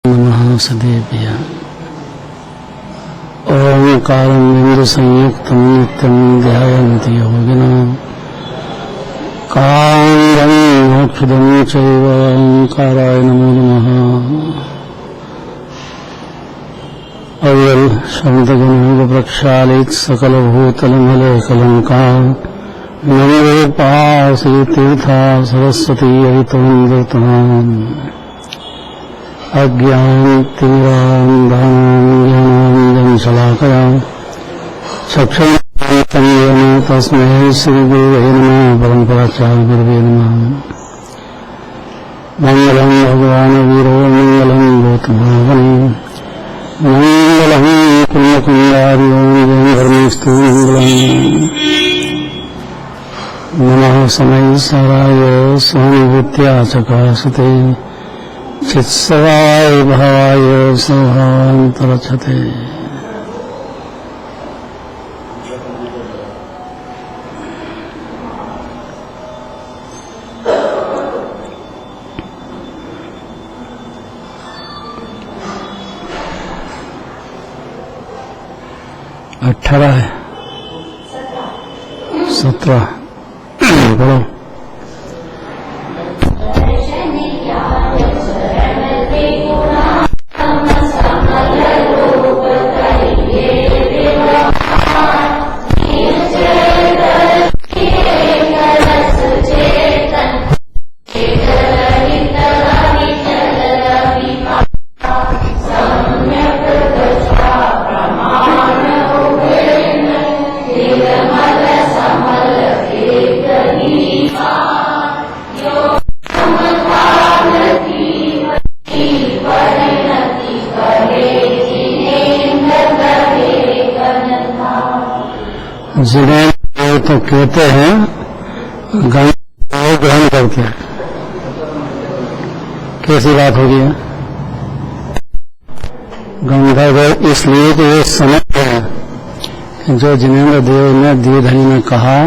नमः सदेभ्य। ओंकारं बिन्दुसंयुक्तं नित्यं ध्यायन्ति योगिनः। कालं मोक्षदं चैव ओंकाराय नमो नमः। अव्यल शब्दगुणो प्रक्षालित सकलभूतलमलकलङ्कां नमोपासि तीर्था सरस्वती अहितोऽमृताम्। अज्ञानतिमिरान्धं चक्षुरुन्मीलितं तस्मै श्रीगुरुवे नमः। परमपराचार्यगुरुवे नमः। मङ्गलं भगवान् वीरो मङ्गलं गौतमोहने मङ्गलं कुन्दकुन्दार्यो धर्मेस्तु मङ्गलम्। नमः समयसाराय स्वानुभूत्या चकाशते चित्सवाय भावाय स्वभावान्तरक्षते। अठारह 17 बोलो। जिन्हें तो कहते हैं ग्रहण करते हैं। कैसी बात होगी? गंधर्व इसलिए कि ये समझते हैं जो जिनेन्द्र देव ने द्विधनी ने कहा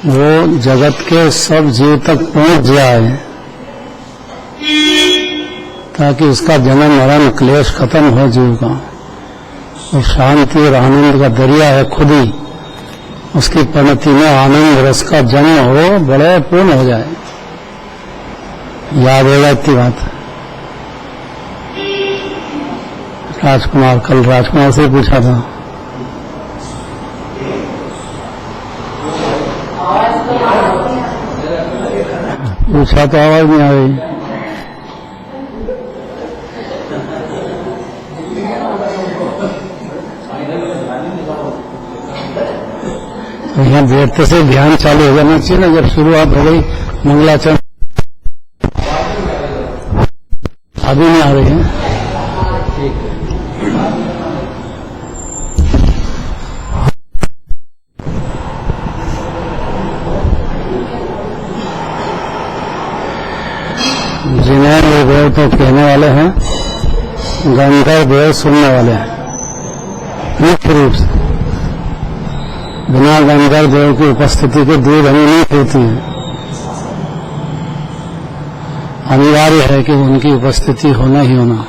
वो जगत के सब जीव तक पहुंच जाए ताकि उसका जन्म मरण क्लेश खत्म हो जीव का। और शांति और आनंद का दरिया है खुद ही। उसकी परिणति में आनंद रस का जन्म हो, बड़े पूर्ण हो जाए। याद होगा इतनी बात। राजकुमार कल राजकुमार से पूछा था, पूछा तो आवाज नहीं आ रही। यहाँ देखते से ध्यान चालू हो जाना चाहिए ना। जब शुरुआत हो गई मंगलाचरण अभी नहीं आ रही है। जिन्हें देव तो कहने वाले हैं, गंधर्व देव सुनने वाले हैं। मुख्य रूप से बिना गंधर्व देव की उपस्थिति के द्विधनी नहीं कहती है। अनिवार्य है कि उनकी उपस्थिति होना ही होना।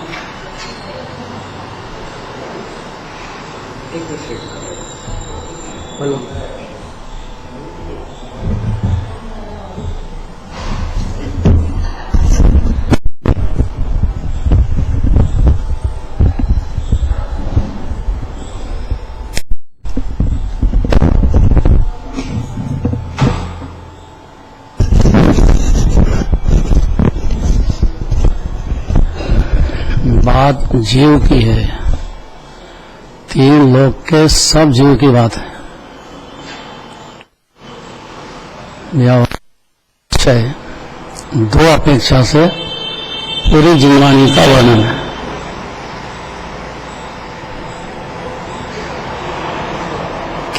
बात जीव की है। 3 लोक के सब जीव की बात है। व्यवसाय 2 अपेक्षा से पूरी जिंदगानी का वर्णन है।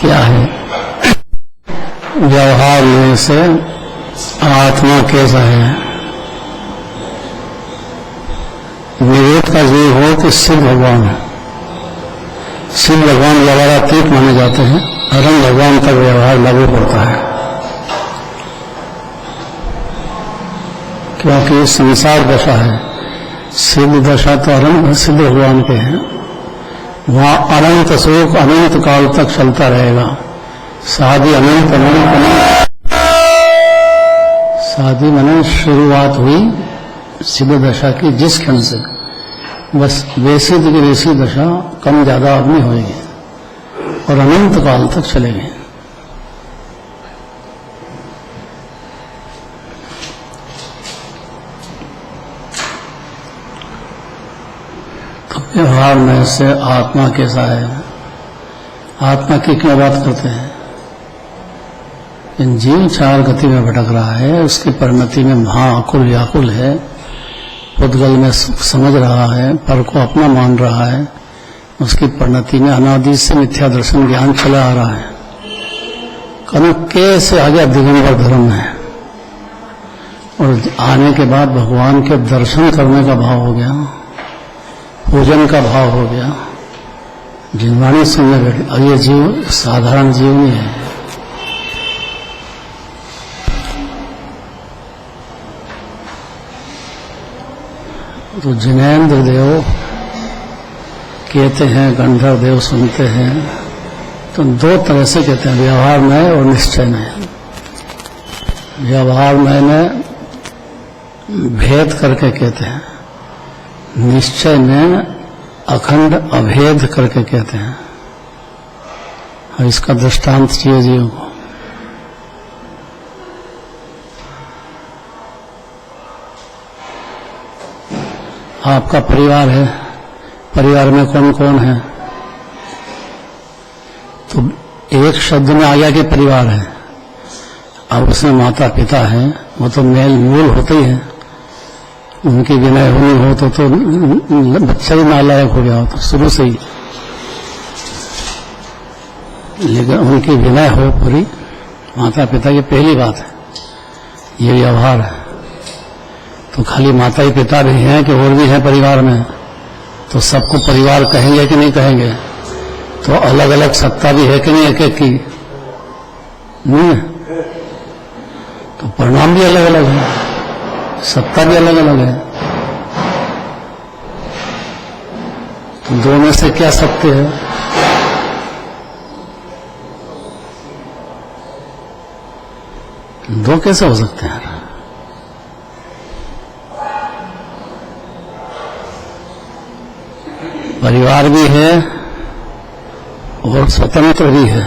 क्या है? व्यवहार में से आत्मा कैसा है? विवेक का जीव हो कि शिव भगवान है। शिव भगवान व्यवहारातीत माने जाते हैं। अरम भगवान तक व्यवहार लागू पड़ता है। क्योंकि संसार दशा है, सिद्ध दशा तो अनंत सिद्ध भगवान के हैं, वहाँ अनंत सुख अनंत काल तक चलता रहेगा। शादी अनंत अनंत अनंत, शादी माने शुरुआत हुई सिद्ध दशा की जिस क्षण से, बस वैसी की वैसी दशा कम ज्यादा अब नहीं होगी और अनंत काल तक चलेगी। तो व्यवहार में से आत्मा कैसा है, आत्मा की क्या बात करते हैं? इन जीव चार गति में भटक रहा है, उसकी परिणति में महाआकुल व्याकुल है, पुद्गल में सुख समझ रहा है, पर को अपना मान रहा है, उसकी परिणति में अनादि से मिथ्या दर्शन ज्ञान चला आ रहा है। कनके से आगे दिगंबर धर्म है और आने के बाद भगवान के दर्शन करने का भाव हो गया, पूजन का भाव हो गया, जिनवाणी सुनने बैठे। और ये जीव साधारण जीव नहीं है, तो जिनेन्द्र देव कहते हैं, गंधर्व देव सुनते हैं, तो दो तरह से कहते हैं, व्यवहार में और निश्चय में। व्यवहार में भेद करके कहते हैं, निश्चय में अखंड अभेद करके कहते हैं। और इसका दृष्टांत चाहिए जीव को। आपका परिवार है, परिवार में कौन कौन है? तो एक शब्द में आ गया कि परिवार है। अब उसमें माता पिता है, वो तो मेल मूल होते ही है, उनकी विनय होनी हो तो बच्चा ही नालायक हो गया हो तो शुरू से ही, लेकिन उनकी विनय हो पूरी, माता पिता की पहली बात है, ये व्यवहार है। तो खाली माता ही पिता भी हैं कि और भी हैं परिवार में, तो सबको परिवार कहेंगे कि नहीं कहेंगे? तो अलग अलग सत्ता भी है कि नहीं एक एक की? नहीं है। तो परिणाम भी अलग अलग है, सत्ता भी अलग अलग है। तो दो में से क्या सत्य है? दो कैसे हो सकते हैं? परिवार भी है और स्वतंत्र भी है।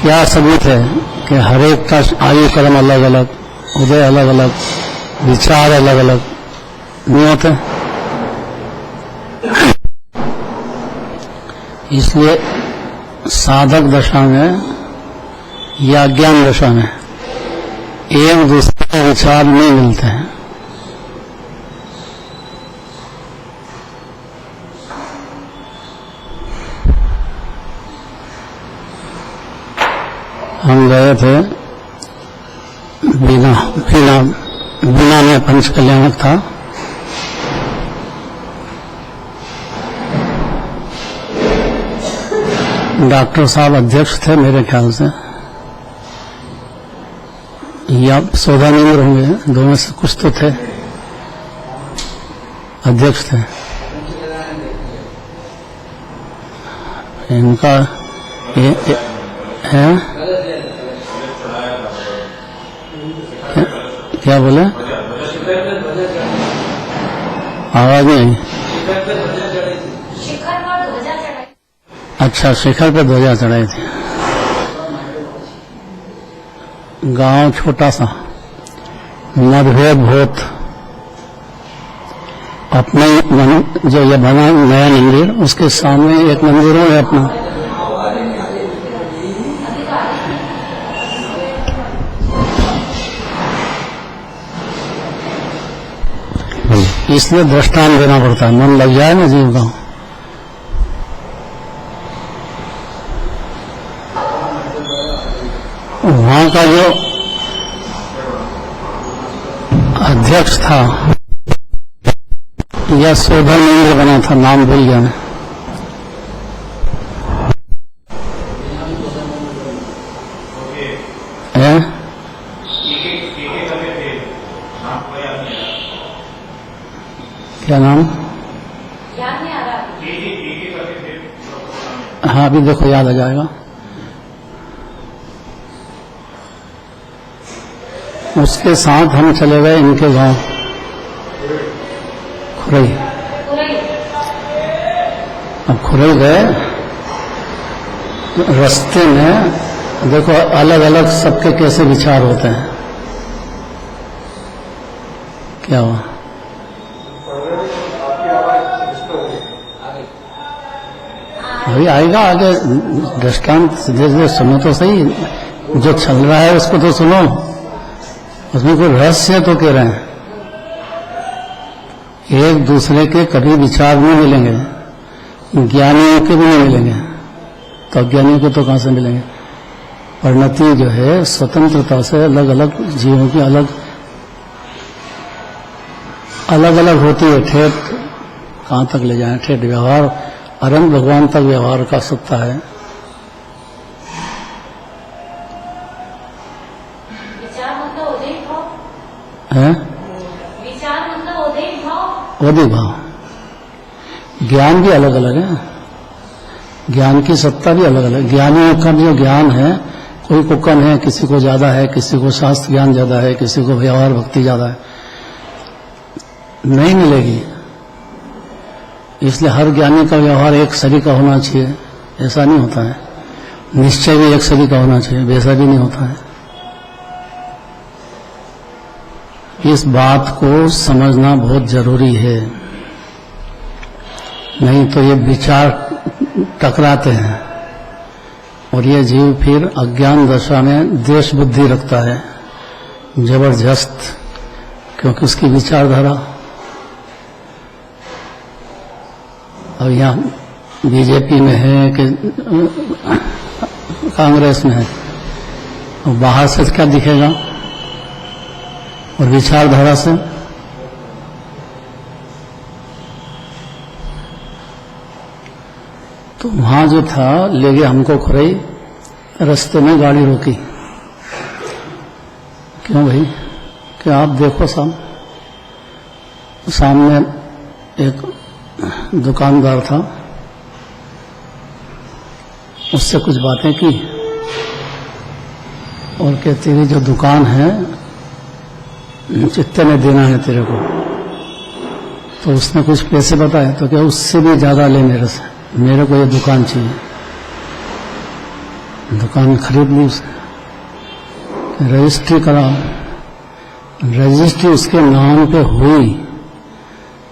क्या सबूत है कि हर एक का आयु क्रम अलग अलग, उदय अलग अलग, विचार अलग अलग नहीं होते? इसलिए साधक दशा में या ज्ञान दशा में एक दूसरे के विचार नहीं मिलते हैं। हम गए थे बीना में पंच कल्याणक था, डॉक्टर साहब अध्यक्ष थे मेरे ख्याल से, या सौदानेंद्र होंगे, दो में से कुछ तो थे, अध्यक्ष थे। इनका है क्या बोले? आवाज नहीं। अच्छा, शिखर पे ध्वजा चढ़ाई थी। गांव छोटा सा, मतभेद बहुत। अपने जो ये बना नया मंदिर, उसके सामने एक मंदिर है अपना, इसलिए दृष्टांत देना पड़ता है, मन लग जाए ना जीव का। वहां का जो अध्यक्ष था या सौदानेंद्र बना था, नाम भूल गया मैं, क्या नाम? याद नहीं आ रहा। हाँ अभी देखो याद आ जाएगा। उसके साथ हम चले गए इनके गांव खुरई। अब खुरई गए, रास्ते में देखो अलग अलग सबके कैसे विचार होते हैं। क्या हुआ? अभी आएगा आगे दृष्टांत धीरे धीरे सुनो तो सही। जो चल रहा है उसको तो सुनो, उसमें कोई रहस्य तो कह रहे हैं। एक दूसरे के कभी विचार नहीं मिलेंगे, ज्ञानियों के भी नहीं मिलेंगे, तो अज्ञानियों को तो कहां से मिलेंगे? परिणति जो है स्वतंत्रता से अलग अलग जीवों की अलग अलग होती है। ठेठ कहां तक ले जाए? ठेठ व्यवहार अनंत भगवान तक व्यवहार कर सकता है। विचार मतलब उदय भाव है? विचार मतलब उदय भाव। उदय भाव। ज्ञान भी अलग अलग है, ज्ञान की सत्ता भी अलग अलग। ज्ञानियों का जो ज्ञान है, कोई को कम है, किसी को ज्यादा है, किसी को शास्त्र ज्ञान ज्यादा है, किसी को व्यवहार भक्ति ज्यादा है, नहीं मिलेगी। इसलिए हर ज्ञानी का व्यवहार एक सरी का होना चाहिए, ऐसा नहीं होता है। निश्चय भी एक सरी का होना चाहिए, वैसा भी नहीं होता है। इस बात को समझना बहुत जरूरी है, नहीं तो ये विचार टकराते हैं और ये जीव फिर अज्ञान दशा में द्वेष बुद्धि रखता है जबरदस्त, क्योंकि उसकी विचारधारा। अब यहाँ बीजेपी में है कि कांग्रेस में है, और बाहर से क्या दिखेगा और विचारधारा से तो वहां जो था ले गया हमको खुरई। रास्ते में गाड़ी रोकी। क्यों भाई? कि आप देखो सामने एक दुकानदार था, उससे कुछ बातें की और कहते तेरी जो दुकान है कितने देना है तेरे को? तो उसने कुछ पैसे बताए, तो क्या उससे भी ज्यादा ले मेरे से, मेरे को ये दुकान चाहिए। दुकान खरीद ली उसने, रजिस्ट्री करा। रजिस्ट्री उसके नाम पे हुई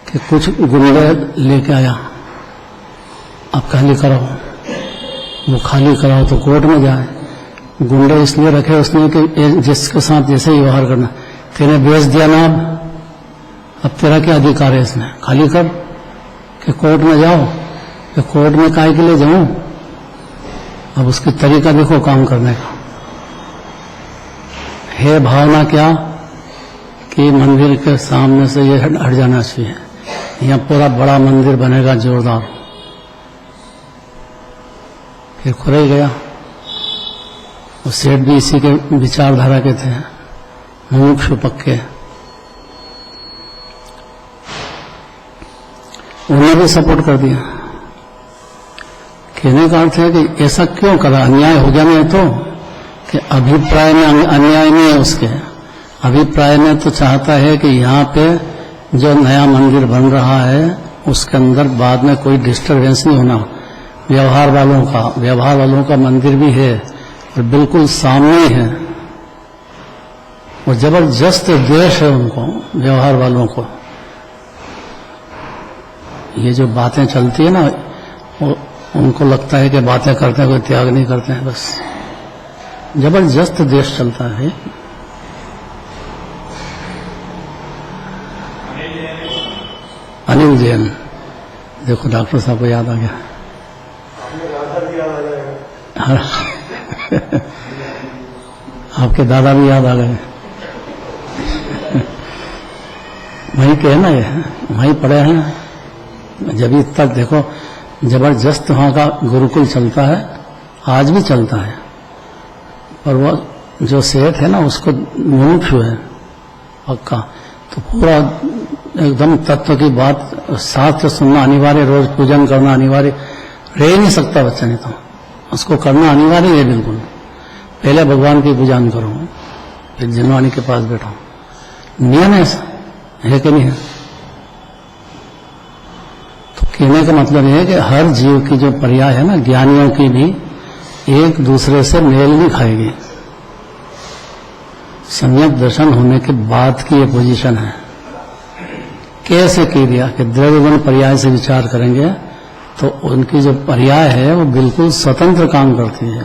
कि कुछ गुंडे लेके आया, अब खाली कराओ। वो खाली कराओ तो कोर्ट में जाए। गुंडे इसलिए रखे उसने कि जिसके साथ जैसे ही व्यवहार करना। तेने बेच दिया ना, अब तेरा क्या अधिकार है इसमें? खाली कर कि कोर्ट में जाओ। कि कोर्ट में काहे के लिए जाऊं? अब उसकी तरीका देखो काम करने का है। भावना क्या कि मंदिर के सामने से ये हट जाना चाहिए, यहाँ पूरा बड़ा मंदिर बनेगा जोरदार। फिर खुरई गया। वो सेठ भी इसी के विचारधारा के थे, मुमुक्षु पक्के। उन्होंने भी सपोर्ट कर दिया। कहने का अर्थ है कि ऐसा क्यों करा? अन्याय हो गया नहीं तो कि अभिप्राय में अन्याय नहीं है उसके। अभिप्राय में तो चाहता है कि यहाँ पे जो नया मंदिर बन रहा है उसके अंदर बाद में कोई डिस्टरबेंस नहीं होना। व्यवहार वालों का मंदिर भी है और बिल्कुल सामने ही है। और जबरदस्त द्वेष है उनको, व्यवहार वालों को। ये जो बातें चलती है ना, वो उनको लगता है कि बातें करते हैं, कोई त्याग नहीं करते हैं, बस जबरदस्त द्वेष चलता है। अनिल जैन, देखो डॉक्टर साहब को याद आ गया। आपके दादा भी याद आ गए। वहीं के है ना, ये वहीं पढ़े हैं। जब तक देखो जबरदस्त वहां का गुरुकुल चलता है, आज भी चलता है। और वो जो सेठ है ना, उसको मुमुक्षु है पक्का, तो पूरा एकदम तत्व की बात शास्त्र सुनना अनिवार्य, रोज पूजन करना अनिवार्य, रह ही नहीं सकता बच्चा, नहीं तो उसको करना अनिवार्य है बिल्कुल। पहले भगवान की पूजन करो, फिर जिनवाणी के पास बैठो, नियम ऐसा है कि नहीं है? तो कहने का मतलब यह है कि हर जीव की जो पर्याय है ना, ज्ञानियों की भी एक दूसरे से मेल नहीं खाएगी। सम्यक दर्शन होने के बाद की ये पोजीशन है। कैसे की दिया कि द्रव्यगुण पर्याय से विचार करेंगे तो उनकी जो पर्याय है वो बिल्कुल स्वतंत्र काम करती है।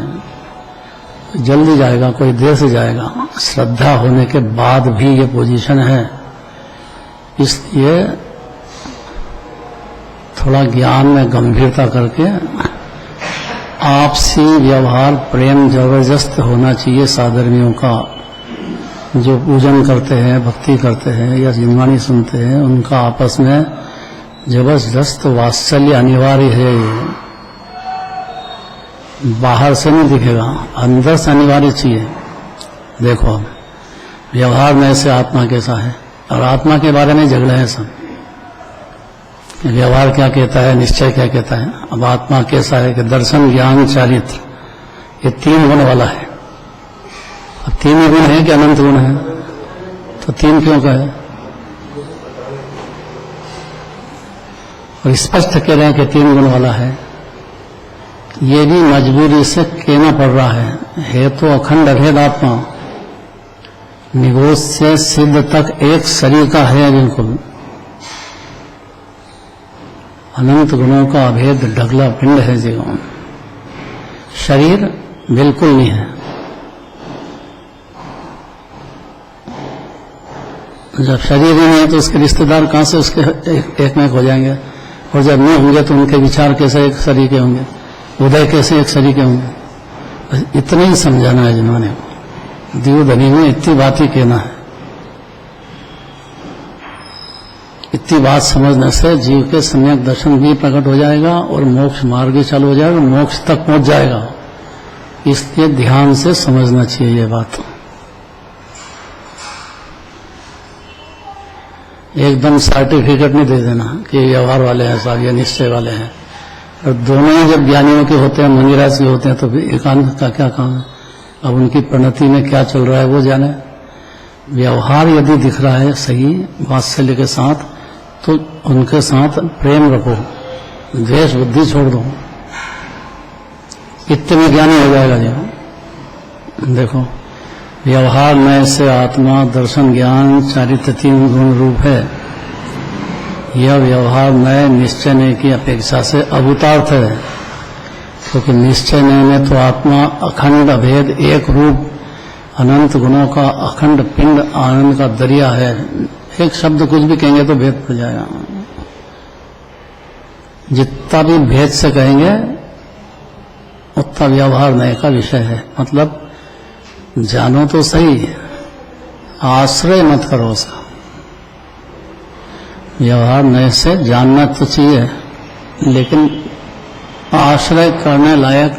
जल्दी जाएगा, कोई देर से जाएगा, श्रद्धा होने के बाद भी ये पोजीशन है। इसलिए थोड़ा ज्ञान में गंभीरता करके आपसी व्यवहार प्रेम जबरदस्त होना चाहिए। साधर्मियों का जो पूजन करते हैं, भक्ति करते हैं या जिनवाणी सुनते हैं, उनका आपस में जबरदस्त वात्सल्य अनिवार्य है। ये बाहर से नहीं दिखेगा, अंदर से अनिवार्य चाहिए। देखो अब व्यवहार में से आत्मा कैसा है, और आत्मा के बारे में झगड़े हैं सब। व्यवहार क्या कहता है, निश्चय क्या कहता है। अब आत्मा कैसा है कि दर्शन ज्ञान चारित्र, ये 3 गुण वाला है। अब 3 गुण है कि अनंत गुण है? तो 3 क्यों कहे? और स्पष्ट कह रहे हैं कि 3 गुण वाला है। ये भी मजबूरी से कहना पड़ रहा है तो अखंड अभेद आत्मा, निगोज से सिद्ध तक एक शरीर का है बिल्कुल। अनंत गुणों का अभेद ढगला पिंड है जीवन, शरीर बिल्कुल नहीं है। जब शरीर ही नहीं है तो उसके रिश्तेदार कहां से उसके एक में एक हो जाएंगे, और जब नहीं होंगे तो उनके विचार कैसे एक शरीर के होंगे, उदय कैसे एक शरीर के होंगे। इतना ही समझाना है जिन्होंने दीवधनी में इतनी बात ही कहना है। इतनी बात समझने से जीव के सम्यक दर्शन भी प्रकट हो जाएगा और मोक्ष मार्ग भी चालू हो जाएगा, मोक्ष तक पहुंच जाएगा। इसलिए ध्यान से समझना चाहिए ये बात। एकदम सर्टिफिकेट नहीं दे देना कि व्यवहार वाले हैं साहब, ये निश्चय वाले हैं। और दोनों ही जब ज्ञानियों के होते हैं, मुनिराज के होते हैं, तो फिर एकांत का क्या काम है? अब उनकी प्रणति में क्या चल रहा है वो जाने। व्यवहार यदि दिख रहा है सही वात्सल्य के साथ, तो उनके साथ प्रेम रखो, द्वेष बुद्धि छोड़ दो, इतने में ज्ञानी हो जाएगा जी। देखो व्यवहार में से आत्मा, दर्शन, ज्ञान, चारित्र 3 गुण रूप है। यह व्यवहार में निश्चय नय की अपेक्षा से अभूतार्थ है, क्योंकि निश्चय नय में तो आत्मा अखंड अभेद एक रूप अनंत गुणों का अखंड पिंड आनंद का दरिया है। एक शब्द कुछ भी कहेंगे तो भेद पड़ जाएगा। जितना भी भेद से कहेंगे उतना व्यवहार नय का विषय है। मतलब जानो तो सही, आश्रय मत करो उसका। व्यवहार नय से जानना तो चाहिए, लेकिन आश्रय करने लायक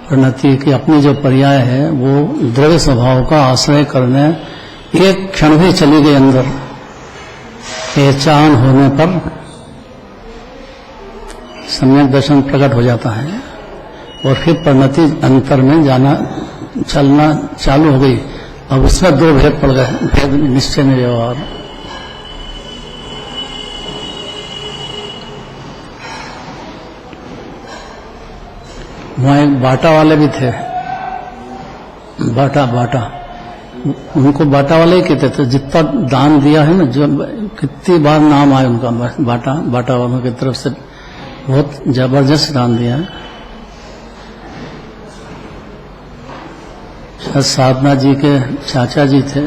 परिणति की अपनी जो पर्याय है वो द्रव्य स्वभाव का आश्रय करने एक क्षण भी चली गई अंदर, पहचान होने पर सम्यक दर्शन प्रकट हो जाता है। और फिर परिणति अंतर में जाना चलना चालू हो गई। अब उसमें 2 भेद पड़ गए, भेद निश्चय में व्यवहार। वहां एक बाटा वाले भी थे, बाटा उनको बाटा वाले ही कहते थे। जितना दान दिया है ना, जो कितनी बार नाम आए उनका, बाटा वालों की तरफ से बहुत जबरदस्त दान दिया है। साधना जी के चाचा जी थे,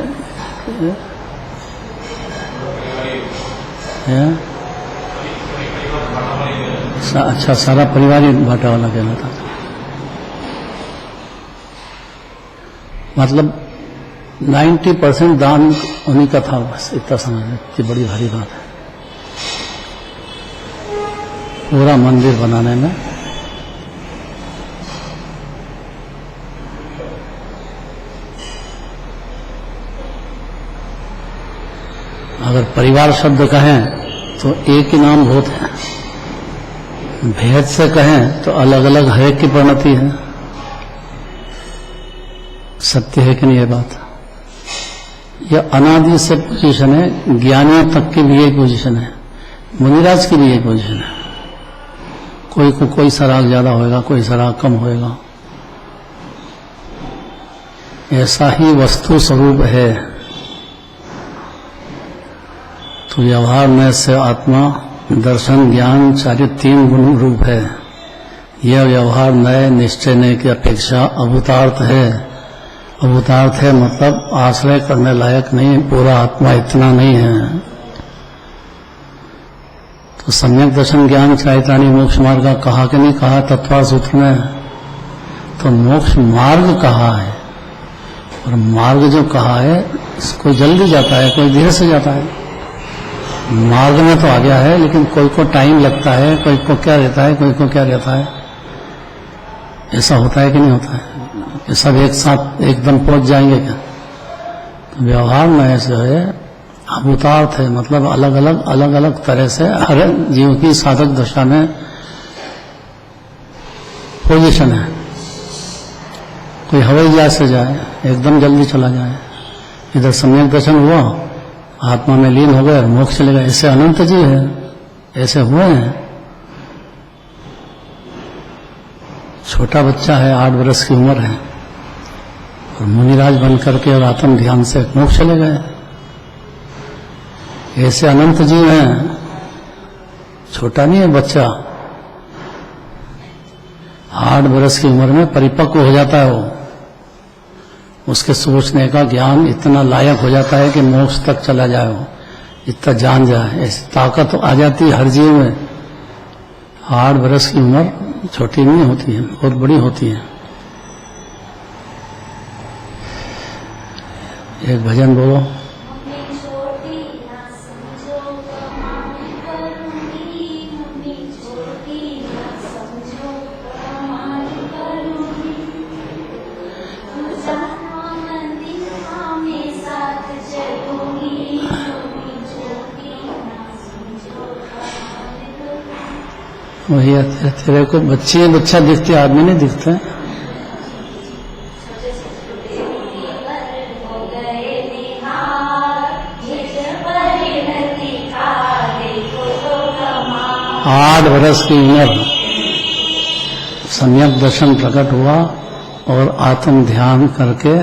अच्छा सारा परिवार ही बाटा वाला कहलाता था। मतलब 90% दान उन्हीं का था, बस इतना समझ लो। इतनी बड़ी भारी बात है पूरा मंदिर बनाने में। अगर परिवार शब्द कहें तो एक ही नाम भूत है, भेद से कहें तो अलग अलग है की परिणति है। सत्य है कि नहीं ये बात? यह अनादि से पोजीशन है, ज्ञानियों तक की भी यही पोजीशन है, मुनिराज की भी यही पोजीशन है। कोई को कोई सराग ज्यादा होएगा, कोई सराग कम होएगा, ऐसा ही वस्तु स्वरूप है। तो व्यवहार में से आत्मा, दर्शन, ज्ञान, चार्य 3 गुण रूप है। यह व्यवहार नए निश्चय नए की अपेक्षा अभूतार्थ है। अभूतार्थ है मतलब आश्रय करने लायक नहीं, पूरा आत्मा इतना नहीं है। तो सम्यक दर्शन, ज्ञान, चारित्राणी, मोक्ष मार्ग का कहा कि नहीं कहा तत्वार्थ सूत्र में? तो मोक्ष मार्ग कहा है, और मार्ग जो कहा है कोई जल्दी जाता है, कोई धीरे से जाता है। मार्ग में तो आ गया है, लेकिन कोई को टाइम लगता है, कोई को क्या रहता है, कोई को क्या रहता है। ऐसा होता है कि नहीं होता है कि सब एक साथ एकदम पहुंच जाएंगे क्या? तो व्यवहार में ऐसे है, अभूतार्थ है मतलब अलग अलग तरह से हर जीव की साधक दशा में पोजीशन है। कोई हवाई जहाज से जाए, एकदम जल्दी चला जाए, इधर सम्यक दर्शन हुआ, आत्मा में लीन हो गए, मोक्ष चले गए। ऐसे अनंत जीव है, ऐसे हुए हैं। छोटा बच्चा है, 8 वर्ष की उम्र है, और मुनिराज बन करके और आत्म ध्यान से मोक्ष चले गए। ऐसे अनंत जीव हैं, छोटा नहीं है बच्चा। 8 वर्ष की उम्र में परिपक्व हो जाता है वो, उसके सोचने का ज्ञान इतना लायक हो जाता है कि मोक्ष तक चला जाए, वो इतना जान जाए। ऐसी ताकत आ जाती है हर जीव में। 8 वर्ष की उम्र छोटी नहीं होती है, बहुत बड़ी होती है। एक भजन बोलो। वही तेरे को बच्चे बच्चा दिखते, आदमी नहीं दिखते। आठ वर्ष की उम्र सम्यक दर्शन प्रकट हुआ और आत्म ध्यान करके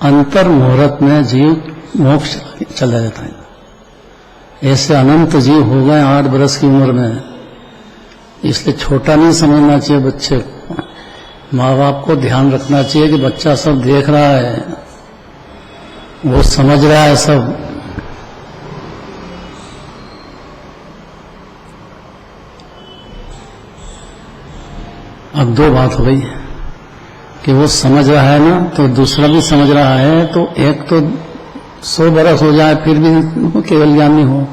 अंतर मुहूर्त में जीव मोक्ष चला जाता है। ऐसे अनंत जीव हो गए 8 वर्ष की उम्र में। इसलिए छोटा नहीं समझना चाहिए बच्चे को। माँ बाप को ध्यान रखना चाहिए कि बच्चा सब देख रहा है, वो समझ रहा है सब। अब 2 बात हो गई कि वो समझ रहा है ना, तो दूसरा भी समझ रहा है। तो एक तो 100 बरस हो जाए फिर भी केवल ज्ञानी हो,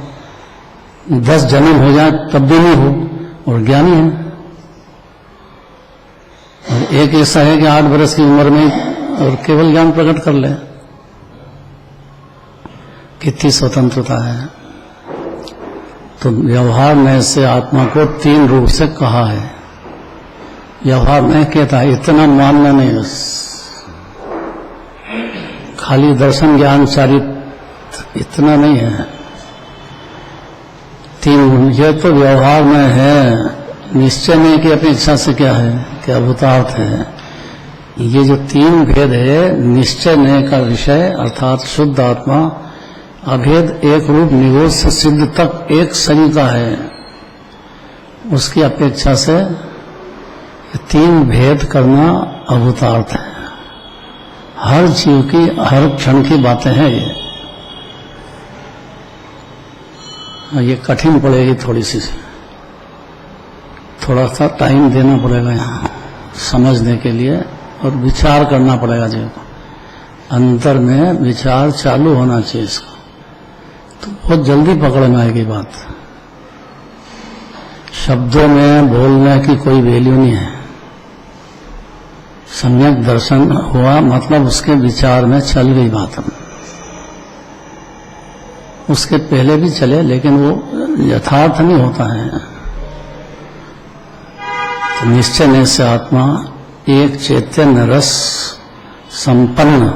10 जन्म हो जाए तब भी नहीं हो और ज्ञानी है। और एक ऐसा है कि 8 वर्ष की उम्र में और केवल ज्ञान प्रकट कर ले। कितनी स्वतंत्रता है। तो व्यवहार में से आत्मा को 3 रूप से कहा है। व्यवहार नहीं कहता है, इतना मानना नहीं, बस खाली दर्शन ज्ञान चारित्र इतना नहीं है। 3 गुण ये तो व्यवहार में है। निश्चय नहीं की अपेक्षा से क्या है कि अभूतार्थ है। ये जो 3 भेद है, निश्चय नहीं का विषय अर्थात शुद्ध आत्मा, अभेद एक रूप निरोध से सिद्ध तक एक शरीर का है। उसकी अपेक्षा से 3 भेद करना अभूतार्थ है। हर जीव की हर क्षण की बातें हैं ये कठिन पड़ेगी थोड़ी सी, थोड़ा सा टाइम देना पड़ेगा यहाँ समझने के लिए, और विचार करना पड़ेगा जीव को। अंतर में विचार चालू होना चाहिए इसका, तो बहुत जल्दी पकड़ में आएगी बात। शब्दों में बोलने की कोई वैल्यू नहीं है। सम्यक दर्शन हुआ मतलब उसके विचार में चल गई बात। उसके पहले भी चले, लेकिन वो यथार्थ नहीं होता है। तो निश्चय ने से आत्मा एक चैतन्य रस संपन्न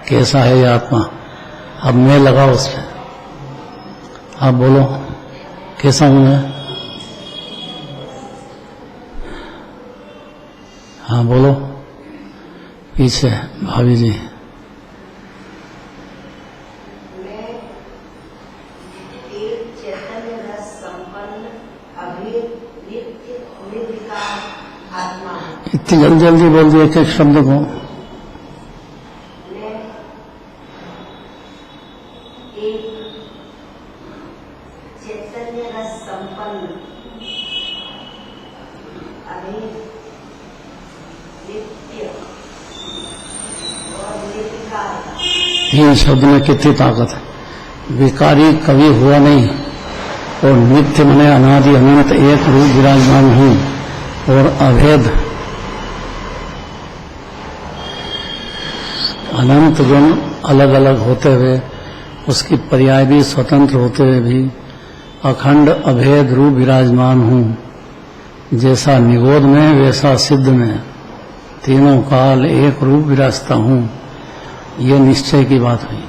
कैसा है ये आत्मा। अब मैं लगा उस पर, आप बोलो कैसा हूं मैं? हाँ बोलो, पीछे भाभी जी। इतनी जल्दी जल्दी बोल दिए एक एक शब्द को। तीन शब्द में कितनी ताकत है। विकारी कभी हुआ नहीं और नित्य मने अनादि अनंत एक रूप विराजमान हूं और अभेद अनंत गुण अलग अलग होते हुए, उसकी पर्याय भी स्वतंत्र होते हुए भी अखंड अभेद रूप विराजमान हूं। जैसा निगोद में वैसा सिद्ध में तीनों काल एक रूप विराजता हूं। ये निश्चय की बात हुई।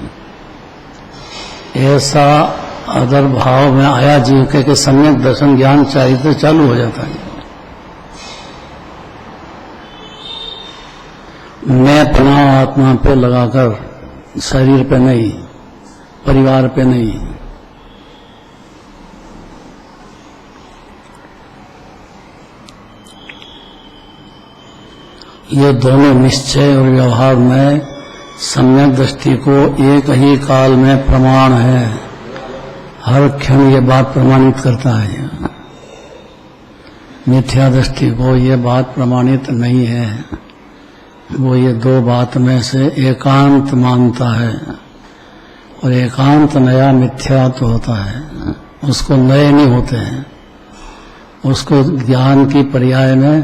ऐसा अदर भाव में आया जीव के सम्यक दर्शन ज्ञान चाहिए चालू हो जाता है। मैं अपना आत्मा पे लगाकर, शरीर पे नहीं, परिवार पे नहीं। ये दोनों निश्चय और व्यवहार में सम्यक दृष्टि को एक ही काल में प्रमाण है। हर क्षण ये बात प्रमाणित करता है। मिथ्या दृष्टि को ये बात प्रमाणित नहीं है। वो ये दो बात में से एकांत मानता है और एकांत नया मिथ्या तो होता है। उसको नए नहीं होते हैं। उसको ज्ञान की पर्याय में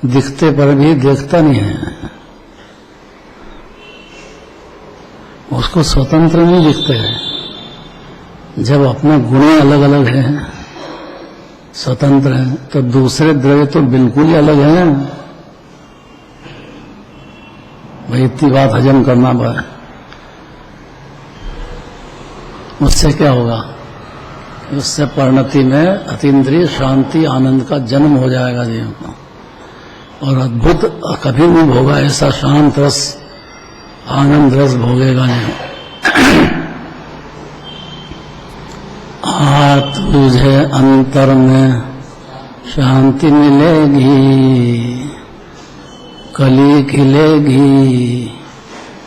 दिखते पर भी देखता नहीं है। उसको स्वतंत्र नहीं दिखते हैं। जब अपने गुण अलग अलग हैं, स्वतंत्र हैं, तो दूसरे द्रव्य तो बिल्कुल ही अलग हैं। भाई इतनी बात हजम करना पड़े। उससे क्या होगा? उससे परिणति में अतीन्द्रिय शांति आनंद का जन्म हो जाएगा जीव को, और अद्भुत कभी नहीं भोगा ऐसा शांत रस आनंद रस भोगेगा नहीं। तुझे अंतर में शांति मिलेगी, कली खिलेगी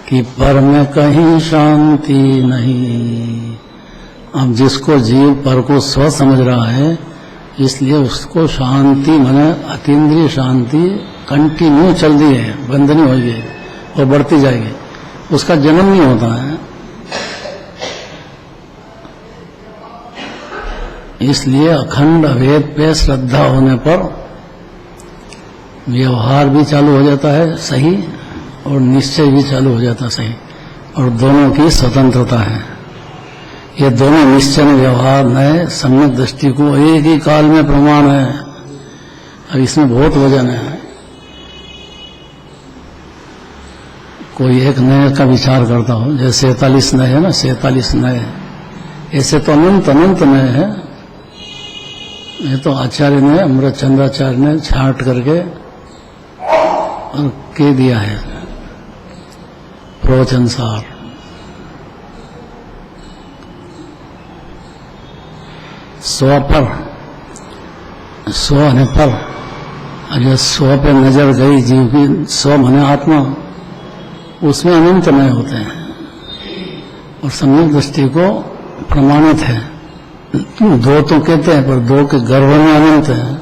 कि पर में कहीं शांति नहीं। अब जिसको जीव पर को स्व समझ रहा है, इसलिए उसको शांति माने अतीन्द्रिय शांति कंटिन्यू चल रही है, बंद नहीं होगी और बढ़ती जाएगी। उसका जन्म नहीं होता है। इसलिए अखंड अभेद पे श्रद्धा होने पर व्यवहार भी चालू हो जाता है सही, और निश्चय भी चालू हो जाता है सही, और दोनों की स्वतंत्रता है। ये दोनों निश्चय व्यवहार नए सम्यक दृष्टि को एक ही काल में प्रमाण है। अब इसमें बहुत वजन है। कोई एक नए का विचार करता हो, जैसे 47 नए है ना, 47 नए, ऐसे तो अनंत अनंत नए है। ये तो आचार्य ने, अमृत चंद्राचार्य ने छांट करके और कह दिया है प्रवचनसार। स्व पर, स्व होने पर, अगर स्व पे नजर गई जीव की, स्व माने आत्मा, उसमें अनंत नए होते हैं और सम्यक दृष्टि को प्रमाणित है। दो तो कहते हैं, पर दो के गर्भ में अनंत है।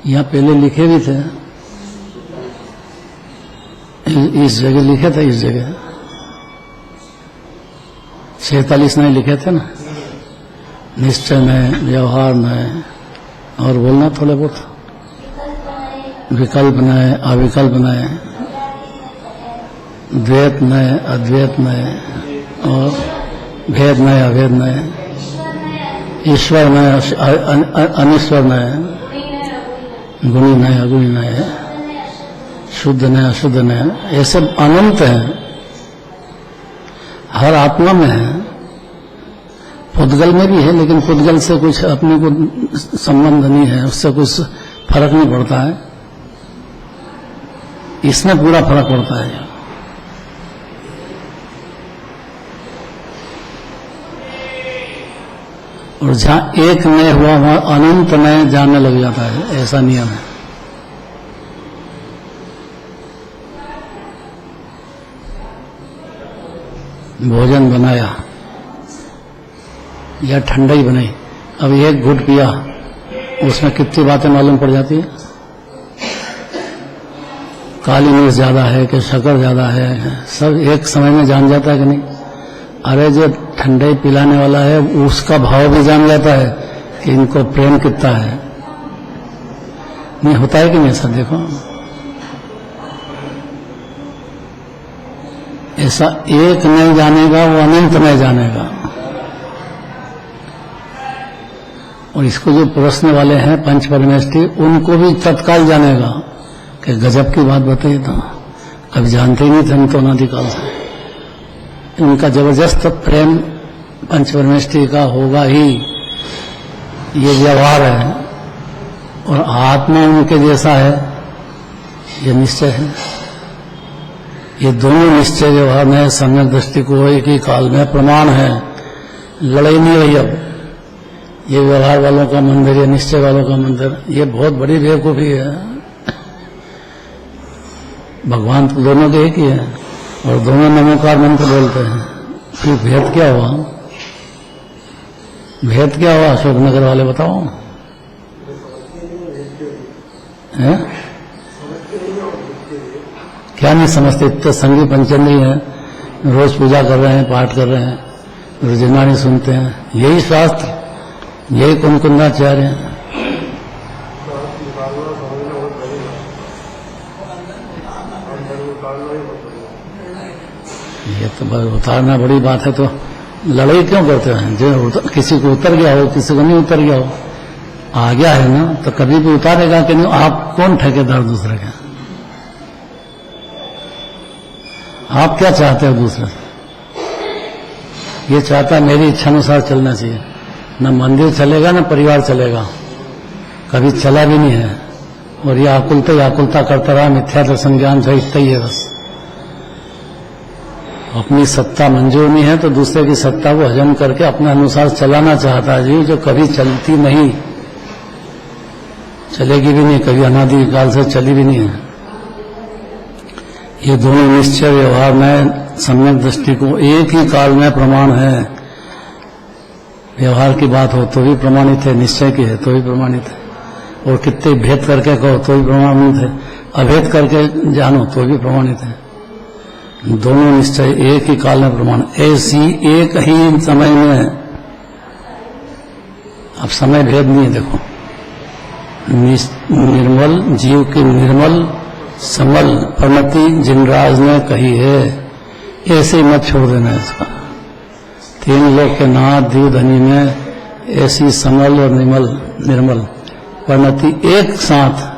यहाँ पहले लिखे भी थे, इस जगह लिखे थे, इस जगह 46 नए लिखे थे ना, निश्चय नए, व्यवहार नए, और बोलना थोड़े बहुत, विकल्प नए, अविकल्प नए, द्वैत नय, अद्वैत नय, और भेद नय, अभेद नय, ईश्वर नय, अनिश्वर नय, गुणी नय, अगुणी नय, शुद्ध नय, अशुद्ध नय, ये सब अनंत है, हर आत्मा में है। पुद्गल में भी है, लेकिन पुद्गल से कुछ अपने को संबंध नहीं है, उससे कुछ फर्क नहीं पड़ता है। इसमें पूरा फर्क पड़ता है। और जहां एक नय हुआ वहां अनंत नय जानने लग जाता है, ऐसा नियम है। भोजन बनाया या ठंडाई बनाई, अब एक घुट पिया, उसमें कितनी बातें मालूम पड़ जाती है। काली मिर्च ज्यादा है कि शक्कर ज्यादा है, सब एक समय में जान जाता है कि नहीं। अरे जो ठंडाई पिलाने वाला है उसका भाव भी जान जाता है कि इनको प्रेम कितना है। नहीं होता है कि नहीं ऐसा? देखो ऐसा एक नहीं जानेगा वो अनंत नहीं जानेगा। और इसको जो प्रश्न वाले हैं पंच परमेष्ठी, उनको भी तत्काल जानेगा कि गजब की बात बताइए। तो कभी जानते ही नहीं थे हम तो अनादिकाल से। उनका जबरदस्त प्रेम पंच परमेष्ठी का होगा ही, ये व्यवहार है। और आत्मा उनके जैसा है, ये निश्चय है। ये दोनों निश्चय व्यवहार में सम्यक दृष्टि को एक ही काल में प्रमाण है। लड़ाई नहीं रही अब। ये व्यवहार वालों का मंदिर, ये निश्चय वालों का मंदिर, ये बहुत बड़ी बेवकूफी है। भगवान तो दोनों के एक ही है और दोनों नमोकार मंत्र बोलते हैं। फिर भेद क्या हुआ? भेद क्या हुआ अशोकनगर वाले बताओ? है? क्या नहीं समझते? इतने संगी पंचमी है, रोज पूजा कर रहे हैं, पाठ कर रहे हैं, रुजनानी सुनते हैं। यही शास्त्र, यही कुंकुंदाचार्य है। ये तो उतारना बड़ी बात है। तो लड़ाई क्यों करते हैं? जो किसी को उतर गया हो, किसी को नहीं उतर गया हो, आ गया है ना, तो कभी भी उतारेगा कि नहीं। आप कौन ठेकेदार दूसरे के? आप क्या चाहते हो दूसरे से? ये चाहता है मेरी इच्छा अनुसार चलना चाहिए। न मंदिर चलेगा न परिवार चलेगा, कभी चला भी नहीं है। और ये आकुलता करता रहा, मिथ्या दर्शन ज्ञान से इतना ही है बस। अपनी सत्ता मंजूर नहीं है तो दूसरे की सत्ता को हजम करके अपने अनुसार चलाना चाहता है जी, जो कभी चलती नहीं, चलेगी भी नहीं, कभी अनादि काल से चली भी नहीं है। ये दोनों निश्चय व्यवहार में सम्यक दृष्टि को एक ही काल में प्रमाण है। व्यवहार की बात हो तो भी प्रमाणित है, निश्चय की है तो भी प्रमाणित है, और कितने भेद करके कहो तो भी प्रमाणित है, अभेद करके जानो तो भी प्रमाणित है। दोनों निश्चय एक ही काल में प्रमाण, ऐसी एक ही समय में। अब समय भेद नहीं है। देखो निर्मल जीव की निर्मल समल प्रमति जिनराज ने कही है, ऐसे ही मत छोड़ देना इसका। तीन लोग के नाथ दीव धनी में ऐसी समल और निर्मल परिणति एक साथ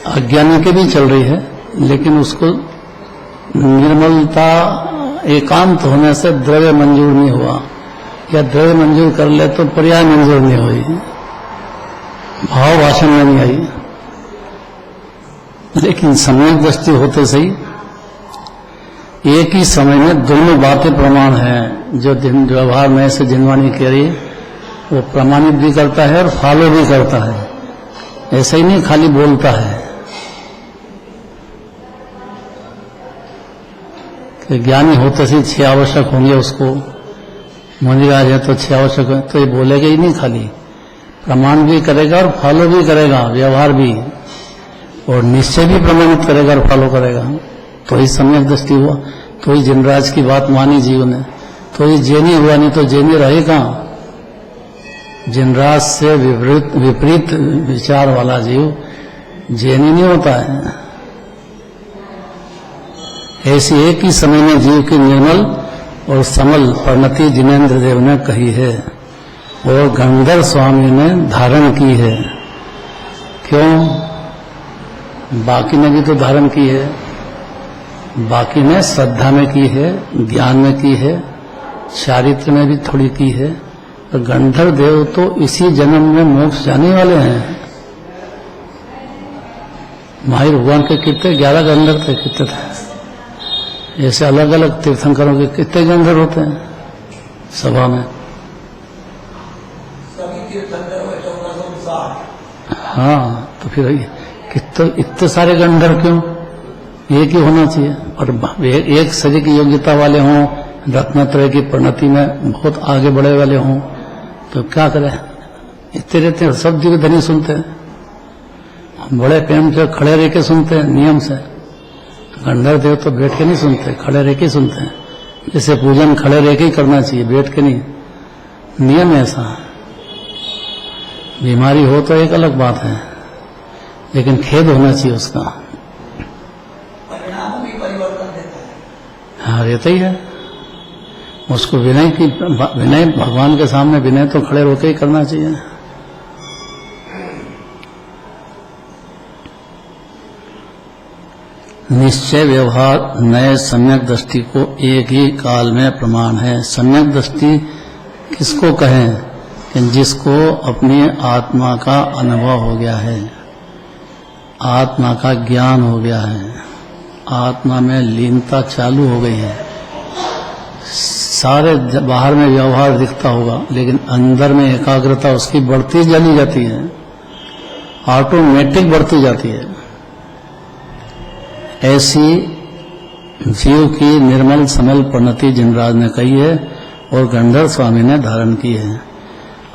अज्ञानी के भी चल रही है, लेकिन उसको निर्मलता एकांत होने से द्रव्य मंजूर नहीं हुआ, या द्रव्य मंजूर कर ले तो पर्याय मंजूर नहीं हुई, भाव भाषण में नहीं आई। लेकिन सम्यक दृष्टि होते सही एक ही समय में दोनों बातें प्रमाण हैं। जो व्यवहार में से जिनवाणी कह रही वो प्रमाणित भी करता है और फॉलो भी करता है। ऐसा ही नहीं खाली बोलता है कि ज्ञानी होते से 6 आवश्यक होंगे, उसको मुनिराज है तो 6 आवश्यक है, तो ये बोलेगा ही नहीं, खाली प्रमाण भी करेगा और फॉलो भी करेगा, व्यवहार भी, और निश्चय भी प्रमाणित करेगा और फॉलो करेगा। तो ही सम्यक दृष्टि हुआ, तो ही जिनराज की बात मानी जीव ने, तो ही जैनी हुआ, नहीं तो जैनी रहे कहाँ। जिनराज से विपरीत विचार वाला जीव जैनी नहीं होता है। ऐसी एक ही समय में जीव की निर्मल और समल परिणति जिनेन्द्र देव ने कही है और गंधर्व स्वामी ने धारण की है। क्यों? बाकी ने भी तो धारण की है, बाकी ने श्रद्धा में की है, ज्ञान में की है, चारित्र में भी थोड़ी की है। तो गंधर्व देव तो इसी जन्म में मोक्ष जाने वाले हैं। महावीर भगवान के कितने 11 गंधर्व थे, कितने थे? ऐसे अलग अलग तीर्थंकरों के कितने गंधर्व होते हैं सभा में? हाँ, तो फिर कितने इतने सारे गंधर्व क्यों? एक ही होना चाहिए। और एक शरीर की योग्यता वाले हों, रत्नत्रय की परिणति में बहुत आगे बढ़े वाले हों, तो क्या करें? इतने रहते हैं, सब जीव धनी सुनते हैं, बड़े प्रेम से खड़े रह के सुनते हैं नियम से। गंधर्व देव तो बैठ के नहीं सुनते, खड़े रह के सुनते हैं। जैसे पूजन खड़े रह के ही करना चाहिए, बैठ के नहीं। नियम ऐसा। बीमारी हो तो एक अलग बात है, लेकिन खेद होना चाहिए उसका। परिणाम भी परिवर्तन देता है। हाँ, रहता ही है। उसको विनय भगवान के सामने विनय तो खड़े होकर ही करना चाहिए। निश्चय व्यवहार नए सम्यक दृष्टि को एक ही काल में प्रमाण है। सम्यक दृष्टि किसको कहें? कि जिसको अपनी आत्मा का अनुभव हो गया है, आत्मा का ज्ञान हो गया है, आत्मा में लीनता चालू हो गई है। सारे बाहर में व्यवहार दिखता होगा, लेकिन अंदर में एकाग्रता उसकी बढ़ती चली जाती है, ऑटोमेटिक बढ़ती जाती है। ऐसी जीव की निर्मल समल परिणति जिनराज ने कही है और गंधर्व स्वामी ने धारण की है।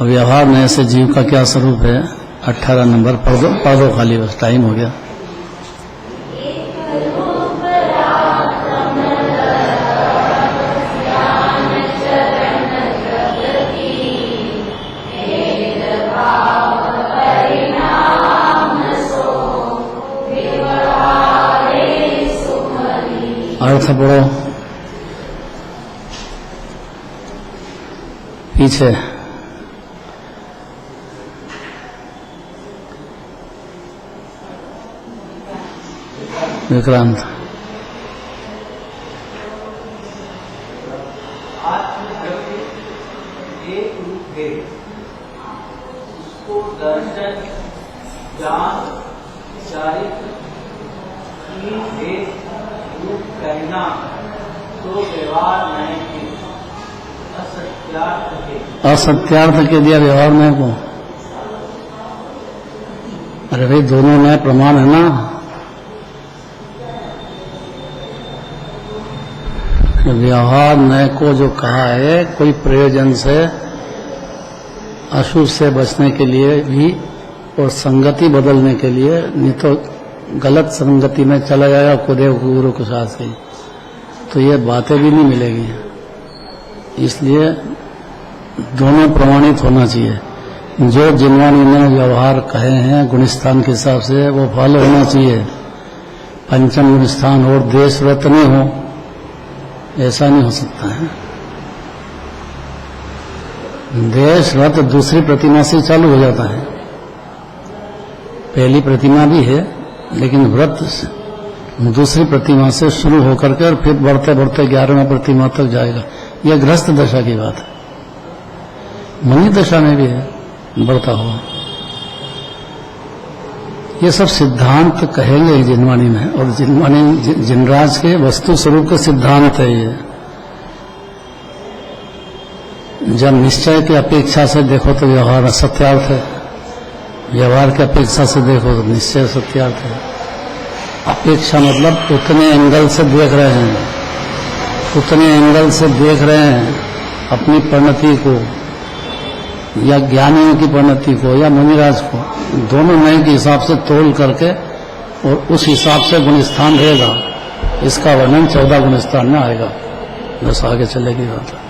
अब व्यवहार में ऐसे जीव का क्या स्वरूप है? 18 नंबर पढ़ दो खाली, बस टाइम हो गया। अर्थ पढ़ो पीछे। विक्रांत एक रूप है, उसको दर्शन ज्ञान चारित्र की भेद रूप कहना तो व्यवहार नहीं है, असत्यार्थ है। असत्यार्थ के दिया व्यवहार में को। अरे भाई, दोनों में प्रमाण है ना। व्यवहार नय को जो कहा है, कोई प्रयोजन से अशुभ से बचने के लिए भी और संगति बदलने के लिए, नहीं तो गलत संगति में चला जाएगा कुदेव गुरु के साथ से, तो ये बातें भी नहीं मिलेगी। इसलिए दोनों प्रमाणित होना चाहिए। जो जिनवानी ने व्यवहार कहे हैं गुणस्थान के हिसाब से, वो फल होना चाहिए। पंचम गुणस्थान और देश व्रत नहीं हो, ऐसा नहीं हो सकता है। देश व्रत दूसरी प्रतिमा से चालू हो जाता है। पहली प्रतिमा भी है, लेकिन व्रत दूसरी प्रतिमा से शुरू होकर के और फिर बढ़ते बढ़ते 11वें प्रतिमा तक जाएगा। यह गृहस्थ दशा की बात है। मुनि दशा में भी है बढ़ता हुआ। ये सब सिद्धांत कहेंगे जिनवाणी में, और जिनवाणी जिनराज के वस्तु स्वरूप के सिद्धांत है ये। जब निश्चय की अपेक्षा से देखो तो व्यवहार सत्यार्थ है, व्यवहार की अपेक्षा से देखो तो निश्चय सत्यार्थ है। अपेक्षा मतलब उतने एंगल से देख रहे हैं, उतने एंगल से देख रहे हैं अपनी परिणति को, या ज्ञानियों की परिणति को, या मुनिराज को, दोनों नए के हिसाब से तोल करके, और उस हिसाब से गुणस्थान रहेगा। इसका वर्णन 14 गुणस्थान में आएगा। बस आगे चलेगी बात।